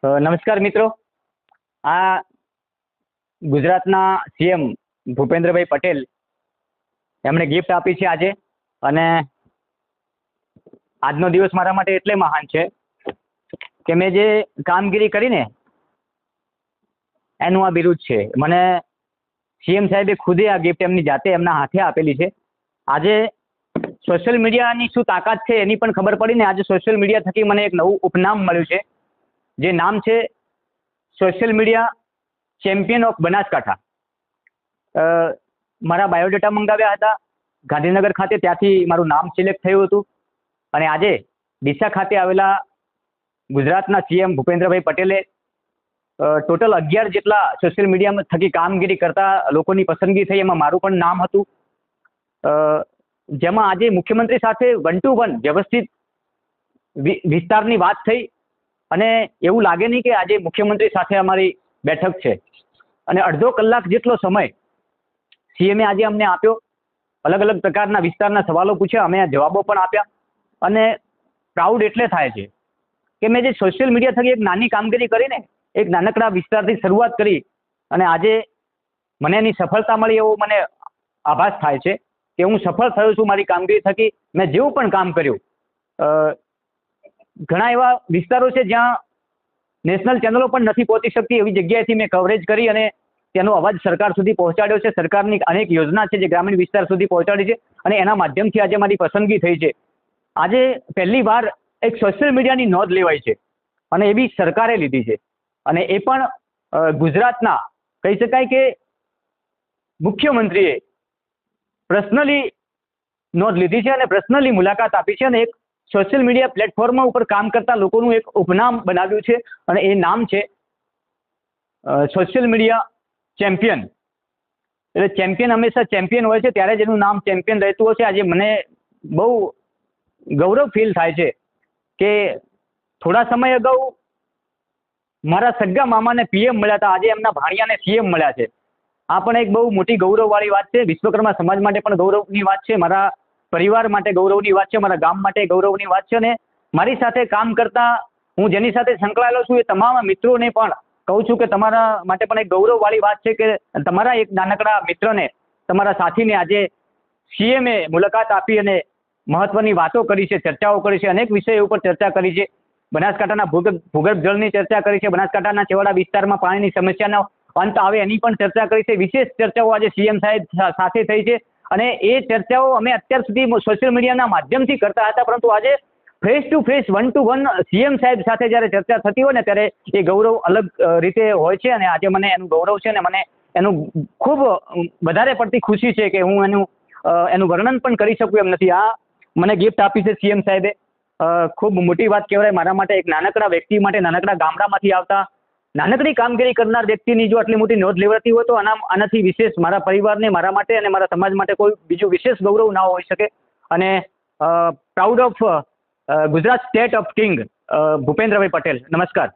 નમસ્કાર મિત્રો. આ ગુજરાતના સીએમ ભૂપેન્દ્રભાઈ પટેલ એમણે ગિફ્ટ આપી છે આજે, અને આજનો દિવસ મારા માટે એટલે મહાન છે કે મેં જે કામગીરી કરીને એનું આ બિરુદ છે. મને સીએમ સાહેબે ખુદે આ ગિફ્ટ એમની જાતે એમના હાથે આપેલી છે. આજે સોશિયલ મીડિયાની શું તાકાત છે એની પણ ખબર પડી ને આજે સોશિયલ મીડિયા થકી મને એક નવું ઉપનામ મળ્યું છે, જે નામ છે social media champion of Banaskantha. મારા બાયોડેટા મંગાવ્યા હતા ગાંધીનગર ખાતે, ત્યાંથી મારું નામ સિલેક્ટ થયું હતું, અને આજે ડીસા ખાતે આવેલા ગુજરાતના સીએમ ભૂપેન્દ્રભાઈ પટેલે ટોટલ 11 જેટલા સોશિયલ મીડિયા થકી કામગીરી કરતા લોકોની પસંદગી થઈ. એમાં મારું પણ નામ હતું, જેમાં આજે મુખ્યમંત્રી સાથે 1 to 1 વ્યવસ્થિત વિસ્તારની વાત થઈ, અને એવું લાગે નહીં કે આજે મુખ્યમંત્રી સાથે અમારી બેઠક છે. અને અડધો કલાક જેટલો સમય સીએમએ આજે અમને આપ્યો. અલગ અલગ પ્રકારના વિસ્તારના સવાલો પૂછ્યા, અમે જવાબો પણ આપ્યા. અને પ્રાઉડ એટલે થાય છે કે મેં જે સોશિયલ મીડિયા થકી એક નાની કામગીરી કરીને એક નાનકડા વિસ્તારથી શરૂઆત કરી, અને આજે મને એની સફળતા મળી, એવો મને આભાસ થાય છે કે હું સફળ થયો છું મારી કામગીરી થકી. મેં જેવું પણ કામ કર્યું, ઘણા એવા વિસ્તારો છે જ્યાં નેશનલ ચેનલો પણ નથી પહોંચી શકતી, એવી જગ્યાએથી મેં કવરેજ કરી અને તેનો અવાજ સરકાર સુધી પહોંચાડ્યો છે. સરકારની અનેક યોજના છે જે ગ્રામીણ વિસ્તાર સુધી પહોંચાડી છે, અને એના માધ્યમથી આજે મારી પસંદગી થઈ છે. આજે પહેલી વાર એક સોશિયલ મીડિયાની નોંધ લેવાય છે, અને એ બી સરકારે લીધી છે, અને એ પણ ગુજરાતના કહી શકાય કે મુખ્યમંત્રીએ પર્સનલી નોંધ લીધી છે અને પર્સનલી મુલાકાત આપી છે, અને એક સોશિયલ મીડિયા પ્લેટફોર્મ ઉપર કામ કરતા લોકોનું એક ઉપનામ બનાવ્યું છે, અને એ નામ છે સોશિયલ મીડિયા ચેમ્પિયન. એટલે ચેમ્પિયન હંમેશા ચેમ્પિયન હોય છે, ત્યારે જ એનું નામ ચેમ્પિયન રહેતું હોય છે. આજે મને બહુ ગૌરવ ફીલ થાય છે કે થોડા સમય અગાઉ મારા સગ્ગા મામાને પીએમ મળ્યા હતા, આજે એમના ભાણિયાને સીએમ મળ્યા છે. આ પણ એક બહુ મોટી ગૌરવવાળી વાત છે. વિશ્વકર્મા સમાજ માટે પણ ગૌરવની વાત છે, મારા પરિવાર માટે ગૌરવની વાત છે, મારા ગામ માટે ગૌરવની વાત છે. અને મારી સાથે કામ કરતા હું જેની સાથે સંકળાયેલો છું એ તમામ મિત્રોને પણ કહું છું કે તમારા માટે પણ એક ગૌરવવાળી વાત છે કે તમારા એક નાનકડા મિત્રને, તમારા સાથીને આજે સીએમએ મુલાકાત આપી અને મહત્વની વાતો કરી છે, ચર્ચાઓ કરી છે, અનેક વિષયો ઉપર ચર્ચા કરી છે. બનાસકાંઠાના ભૂગર્ભ જળની ચર્ચા કરી છે, બનાસકાંઠાના છેવાડા વિસ્તારમાં પાણીની સમસ્યાનો અંત આવે એની પણ ચર્ચા કરી છે. વિશેષ ચર્ચાઓ આજે સીએમ સાહેબ સાથે થઈ છે, અને એ ચર્ચાઓ અમે અત્યાર સુધી સોશિયલ મીડિયાના માધ્યમથી કરતા હતા, પરંતુ આજે face to face 1 to 1 CM સાહેબ સાથે જ્યારે ચર્ચા થતી હોય ને ત્યારે એ ગૌરવ અલગ રીતે હોય છે. અને આજે મને એનું ગૌરવ છે, અને મને એનું ખૂબ વધારે પડતી ખુશી છે કે હું એનું વર્ણન પણ કરી શકું એમ નથી. આ મને ગિફ્ટ આપી છે સીએમ સાહેબે, ખૂબ મોટી વાત કહેવાય મારા માટે. એક નાનકડા વ્યક્તિ માટે, નાનકડા ગામડામાંથી આવતા નાનકડી કામગીરી કરનાર વ્યક્તિની જો આટલી મોટી નોંધ લેવાતી હોય તો આનાથી વિશેષ મારા પરિવારને, મારા માટે અને મારા સમાજ માટે કોઈ બીજું વિશેષ ગૌરવ ના હોઈ શકે. અને proud of Gujarat state of king Bhupendrabhai Patel. નમસ્કાર.